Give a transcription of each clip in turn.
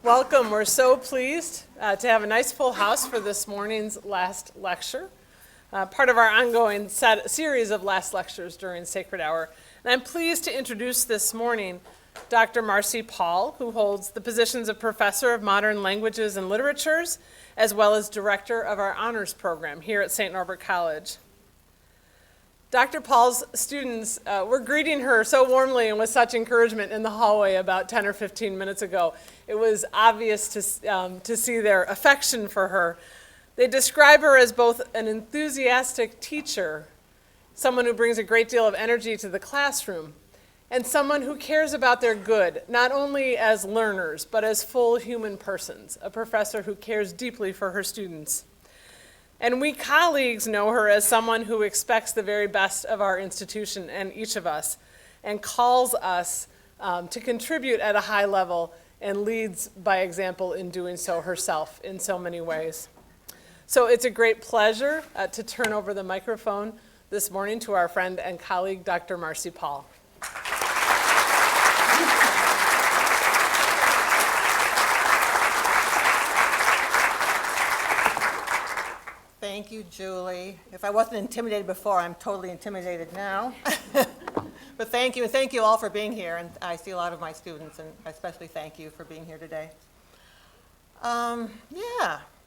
Welcome. We're so pleased to have a nice full house for this morning's last lecture, part of our ongoing series of last lectures during Sacred Hour. And I'm pleased to introduce this morning Dr. Marcie Paul, who holds the positions of Professor of Modern Languages and Literatures, as well as Director of our Honors Program here at St. Norbert College. Dr. Paul's students were greeting her so warmly and with such encouragement in the hallway about 10 or 15 minutes ago. It was obvious to see their affection for her. They describe her as both an enthusiastic teacher, someone who brings a great deal of energy to the classroom, and someone who cares about their good, not only as learners, but as full human persons, a professor who cares deeply for her students. And we colleagues know her as someone who expects the very best of our institution and each of us, and calls us to contribute at a high level and leads by example in doing so herself in so many ways. So it's a great pleasure to turn over the microphone this morning to our friend and colleague, Dr. Marcie Paul. Thank you, Julie. If I wasn't intimidated before, I'm totally intimidated now. But thank you, and thank you all for being here. And I see a lot of my students, and I especially thank you for being here today.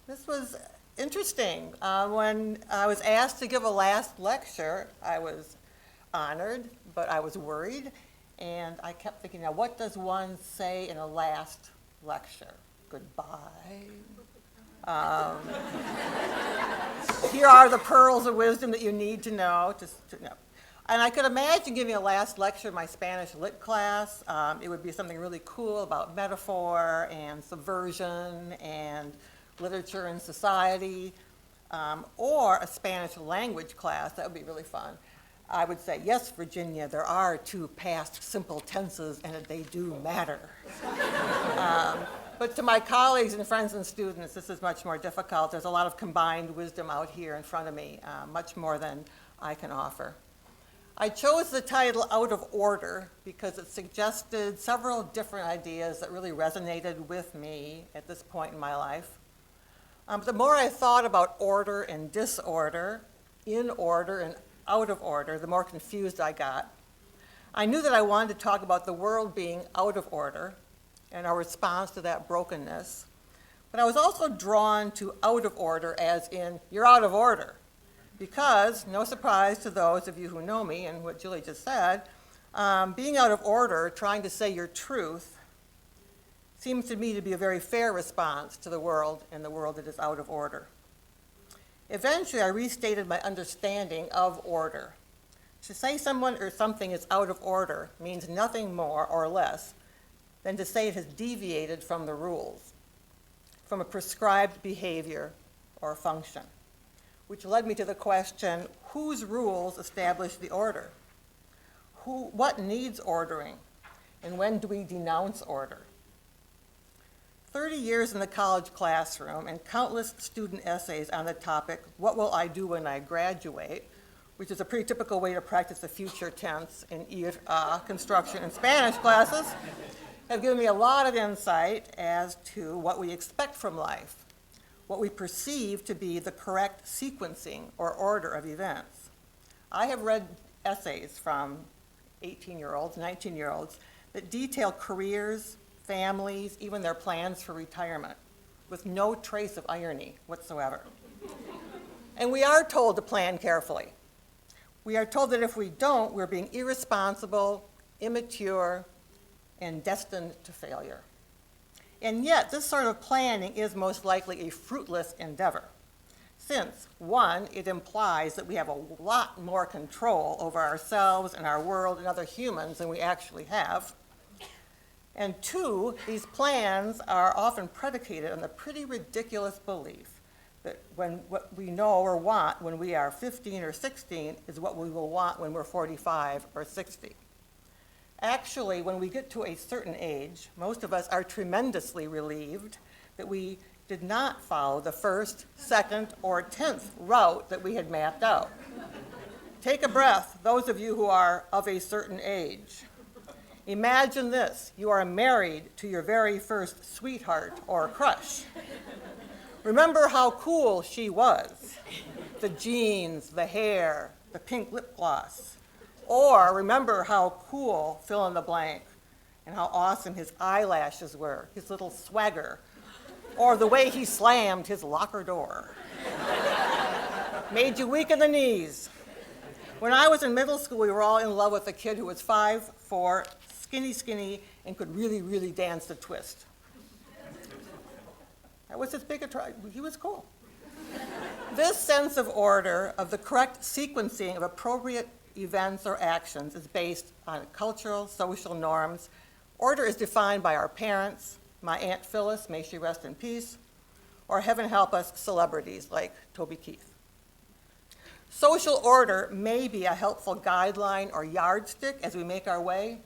This was interesting. When I was asked to give a last lecture, I was honored, but I was worried. And I kept thinking, now what does one say in a last lecture? Goodbye. Here are the pearls of wisdom that you need to know. And I could imagine giving a last lecture in my Spanish lit class. It would be something really cool about metaphor and subversion and literature and society, or a Spanish language class. That would be really fun. I would say, yes, Virginia, there are two past simple tenses, and they do matter. But to my colleagues and friends and students, this is much more difficult. There's a lot of combined wisdom out here in front of me, much more than I can offer. I chose the title Out of Order because it suggested several different ideas that really resonated with me at this point in my life. The more I thought about order and disorder, in order and out of order, the more confused I got. I knew that I wanted to talk about the world being out of order and our response to that brokenness. But I was also drawn to out of order as in, you're out of order. Because, no surprise to those of you who know me and what Julie just said, being out of order, trying to say your truth, seems to me to be a very fair response to the world and the world that is out of order. Eventually, I restated my understanding of order. To say someone or something is out of order means nothing more or less than to say it has deviated from the rules, from a prescribed behavior or function, which led me to the question, whose rules establish the order? What needs ordering, and when do we denounce order? 30 years in the college classroom and countless student essays on the topic, what will I do when I graduate, which is a pretty typical way to practice the future tense in construction and Spanish classes, have given me a lot of insight as to what we expect from life, what we perceive to be the correct sequencing or order of events. I have read essays from 18-year-olds, 19-year-olds that detail careers, families, even their plans for retirement, with no trace of irony whatsoever. And we are told to plan carefully. We are told that if we don't, we're being irresponsible, immature, and destined to failure. And yet, this sort of planning is most likely a fruitless endeavor, since, one, it implies that we have a lot more control over ourselves and our world and other humans than we actually have. And two, these plans are often predicated on the pretty ridiculous belief that what we know or want when we are 15 or 16 is what we will want when we're 45 or 60. Actually, when we get to a certain age, most of us are tremendously relieved that we did not follow the first, second, or 10th route that we had mapped out. Take a breath, those of you who are of a certain age. Imagine this. You are married to your very first sweetheart or crush. Remember how cool she was. The jeans, the hair, the pink lip gloss. Or remember how cool fill in the blank and how awesome his eyelashes were, his little swagger, or the way he slammed his locker door. Made you weak in the knees. When I was in middle school, we were all in love with a kid who was 5'4", skinny, and could really dance the twist. That was his big attraction. He was cool. This sense of order, of the correct sequencing of appropriate events or actions, is based on cultural, social norms. Order is defined by our parents, my Aunt Phyllis, may she rest in peace, or heaven help us, celebrities like Toby Keith. Social order may be a helpful guideline or yardstick as we make our way.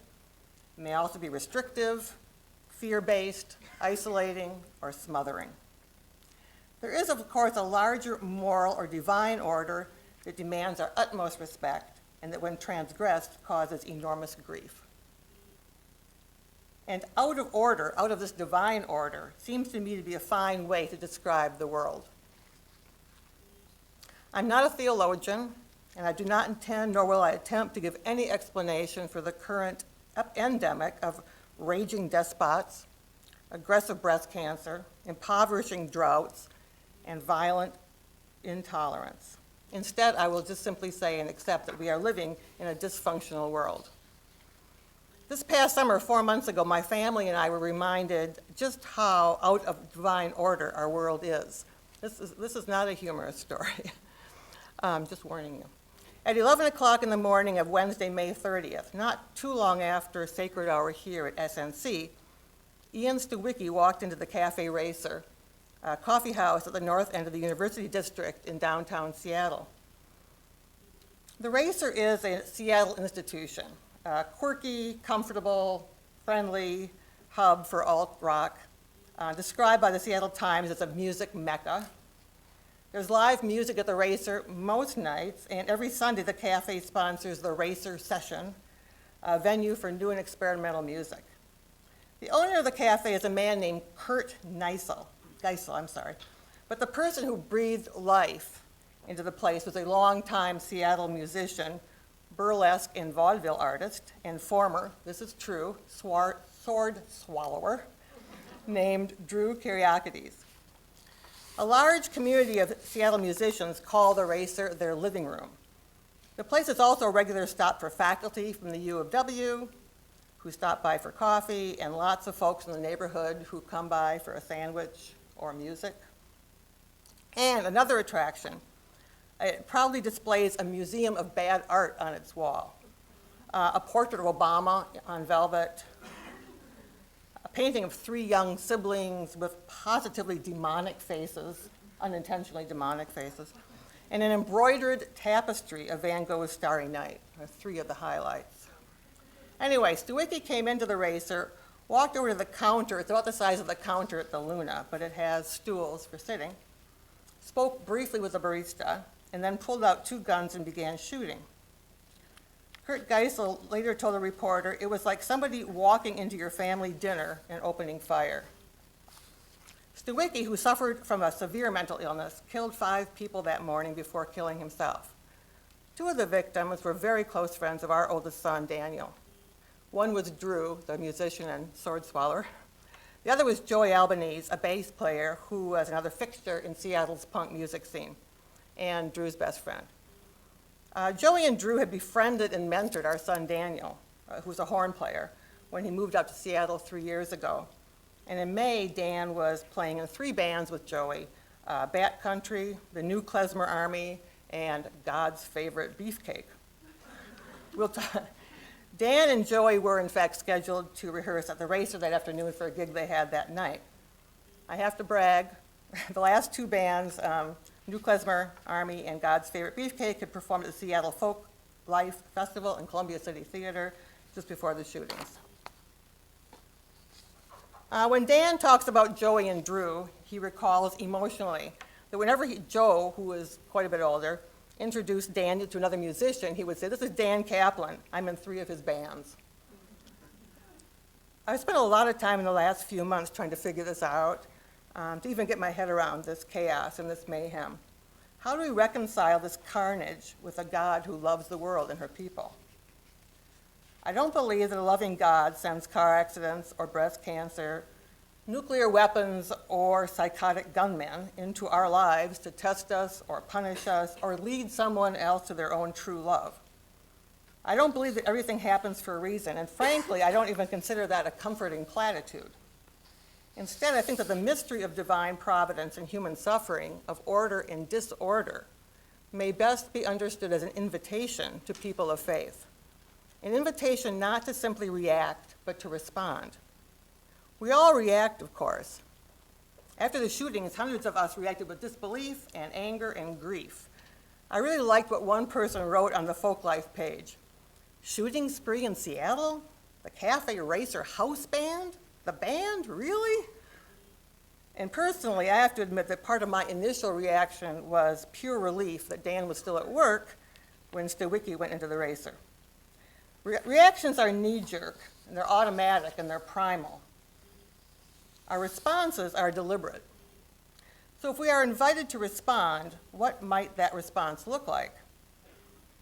It may also be restrictive, fear-based, isolating, or smothering. There is, of course, a larger moral or divine order that demands our utmost respect and that, when transgressed, causes enormous grief. And out of order, out of this divine order, seems to me to be a fine way to describe the world. I'm not a theologian, and I do not intend, nor will I attempt, to give any explanation for the current endemic of raging despots, aggressive breast cancer, impoverishing droughts, and violent intolerance. Instead, I will just simply say and accept that we are living in a dysfunctional world. This past summer, 4 months ago, my family and I were reminded just how out of divine order our world is. This is not a humorous story. Just warning you. At 11 o'clock in the morning of Wednesday, May 30th, not too long after Sacred Hour here at SNC, Ian Stewicki walked into the Cafe Racer, a coffee house at the north end of the University District in downtown Seattle. The Racer is a Seattle institution, a quirky, comfortable, friendly hub for alt-rock, described by the Seattle Times as a music mecca. There's live music at the Racer most nights, and every Sunday the cafe sponsors the Racer Session, a venue for new and experimental music. The owner of the cafe is a man named Kurt Geisel, but the person who breathed life into the place was a longtime Seattle musician, burlesque and vaudeville artist, and former, this is true, sword swallower, named Drew Kyriakides. A large community of Seattle musicians call the Racer their living room. The place is also a regular stop for faculty from the U of W, who stop by for coffee, and lots of folks in the neighborhood who come by for a sandwich or music. And another attraction, it proudly displays a museum of bad art on its wall. A portrait of Obama on velvet, a painting of 3 young siblings with positively demonic faces, unintentionally demonic faces, and an embroidered tapestry of Van Gogh's Starry Night, are 3 of the highlights. Anyway, Stewicki came into the Racer, walked over to the counter. It's about the size of the counter at the Luna, but it has stools for sitting, spoke briefly with the barista, and then pulled out 2 guns and began shooting. Kurt Geisel later told a reporter, "It was like somebody walking into your family dinner and opening fire." Stewicki, who suffered from a severe mental illness, killed 5 people that morning before killing himself. 2 of the victims were very close friends of our oldest son, Daniel. One was Drew, the musician and sword swallower. The other was Joey Albanese, a bass player who was another fixture in Seattle's punk music scene, and Drew's best friend. Joey and Drew had befriended and mentored our son Daniel, who's a horn player, when he moved out to Seattle 3 years ago. And in May, Dan was playing in 3 bands with Joey, Bat Country, the New Klezmer Army, and God's Favorite Beefcake. Dan and Joey were, in fact, scheduled to rehearse at the Racer that afternoon for a gig they had that night. I have to brag, the last 2 bands, New Klezmer Army and God's Favorite Beefcake, had performed at the Seattle Folk Life Festival and Columbia City Theater just before the shootings. When Dan talks about Joey and Drew, he recalls emotionally that whenever Joe, who was quite a bit older, introduced Dan to another musician, he would say, "This is Dan Kaplan. I'm in 3 of his bands." I've spent a lot of time in the last few months trying to figure this out, to even get my head around this chaos and this mayhem. How do we reconcile this carnage with a God who loves the world and her people? I don't believe that a loving God sends car accidents or breast cancer, nuclear weapons, or psychotic gunmen into our lives to test us or punish us or lead someone else to their own true love. I don't believe that everything happens for a reason, and frankly, I don't even consider that a comforting platitude. Instead, I think that the mystery of divine providence and human suffering, of order and disorder, may best be understood as an invitation to people of faith. An invitation not to simply react, but to respond. We all react, of course. After the shootings, hundreds of us reacted with disbelief and anger and grief. I really liked what one person wrote on the Folklife page. Shooting spree in Seattle? The Cafe Racer house band? The band, really? And personally, I have to admit that part of my initial reaction was pure relief that Dan was still at work when Stawicki went into the racer. Reactions are knee-jerk, and they're automatic, and they're primal. Our responses are deliberate. So if we are invited to respond, what might that response look like?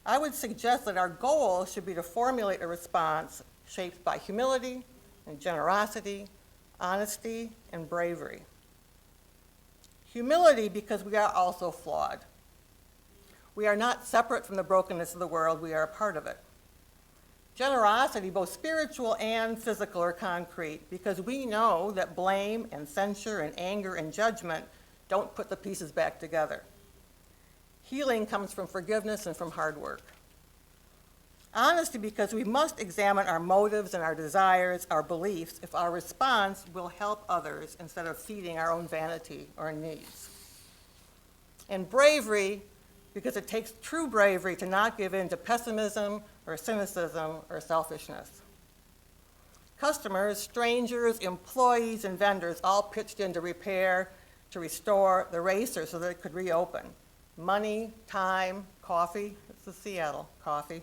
I would suggest that our goal should be to formulate a response shaped by humility and generosity, honesty, and bravery. Humility because we are also flawed. We are not separate from the brokenness of the world, we are a part of it. Generosity, both spiritual and physical or concrete, because we know that blame and censure and anger and judgment don't put the pieces back together. Healing comes from forgiveness and from hard work. Honesty, because we must examine our motives and our desires, our beliefs, if our response will help others instead of feeding our own vanity or needs. And bravery, because it takes true bravery to not give in to pessimism or cynicism or selfishness. Customers, strangers, employees, and vendors all pitched in to repair, to restore the racer so that it could reopen. Money, time, coffee, it's the Seattle coffee,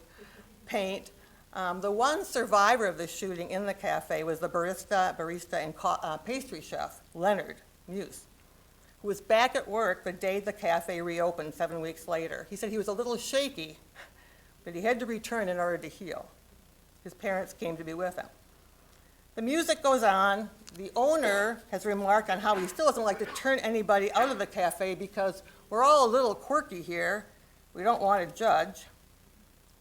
paint. The one survivor of the shooting in the cafe was the barista and pastry chef, Leonard Muse, who was back at work the day the cafe reopened 7 weeks later. He said he was a little shaky, but he had to return in order to heal. His parents came to be with him. The music goes on. The owner has remarked on how he still doesn't like to turn anybody out of the cafe because we're all a little quirky here. We don't want to judge.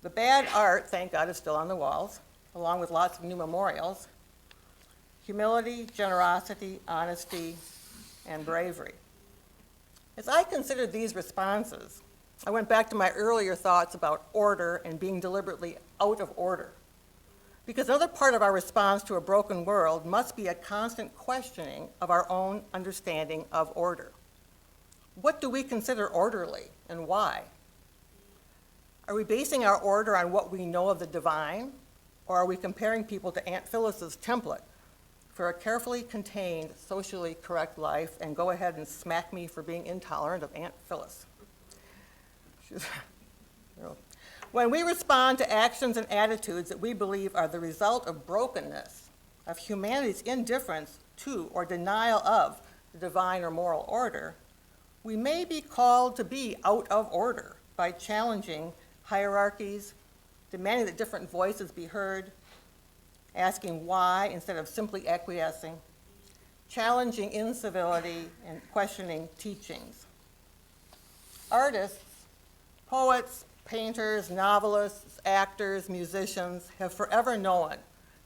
The bad art, thank God, is still on the walls, along with lots of new memorials. Humility, generosity, honesty, and bravery. As I considered these responses, I went back to my earlier thoughts about order and being deliberately out of order. Because another part of our response to a broken world must be a constant questioning of our own understanding of order. What do we consider orderly and why? Are we basing our order on what we know of the divine, or are we comparing people to Aunt Phyllis's template for a carefully contained, socially correct life, and go ahead and smack me for being intolerant of Aunt Phyllis? When we respond to actions and attitudes that we believe are the result of brokenness, of humanity's indifference to or denial of the divine or moral order, we may be called to be out of order by challenging hierarchies, demanding that different voices be heard, asking why instead of simply acquiescing, challenging incivility, and questioning teachings. Artists, poets, painters, novelists, actors, musicians have forever known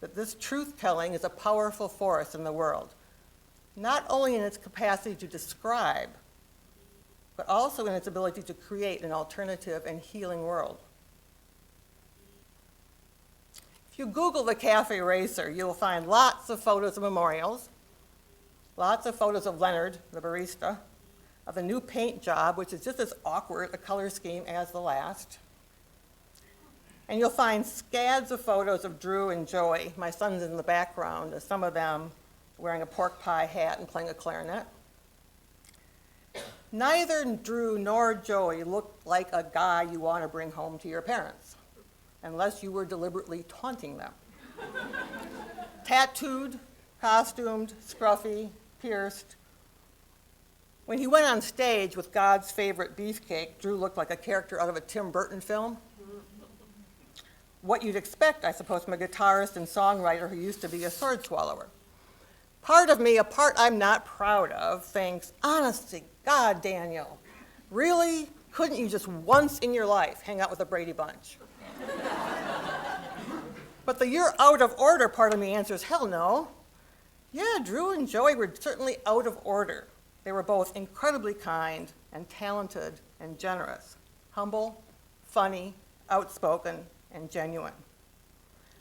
that this truth-telling is a powerful force in the world, not only in its capacity to describe, but also in its ability to create an alternative and healing world. If you Google the Cafe Racer, you'll find lots of photos of memorials, lots of photos of Leonard, the barista, of the new paint job, which is just as awkward a color scheme as the last. And you'll find scads of photos of Drew and Joey, my sons in the background, some of them wearing a pork pie hat and playing a clarinet. Neither Drew nor Joey looked like a guy you want to bring home to your parents, unless you were deliberately taunting them. tattooed, costumed, scruffy, pierced. When he went on stage with God's favorite beefcake, Drew looked like a character out of a Tim Burton film. What you'd expect, I suppose, from a guitarist and songwriter who used to be a sword swallower. Part of me, a part I'm not proud of, thinks, honest to God, Daniel, really? Couldn't you just once in your life hang out with the Brady Bunch? But the you're out of order part of me answers, hell no. Yeah, Drew and Joey were certainly out of order. They were both incredibly kind and talented and generous, humble, funny, outspoken, and genuine.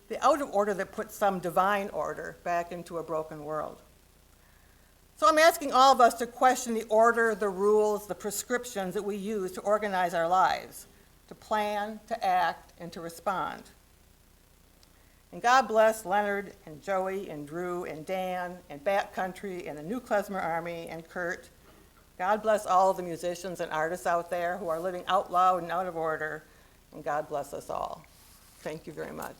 The out of order that put some divine order back into a broken world. So I'm asking all of us to question the order, the rules, the prescriptions that we use to organize our lives, to plan, to act, and to respond. And God bless Leonard and Joey and Drew and Dan and Bat Country and the New Klezmer Army and Kurt. God bless all of the musicians and artists out there who are living out loud and out of order. And God bless us all. Thank you very much.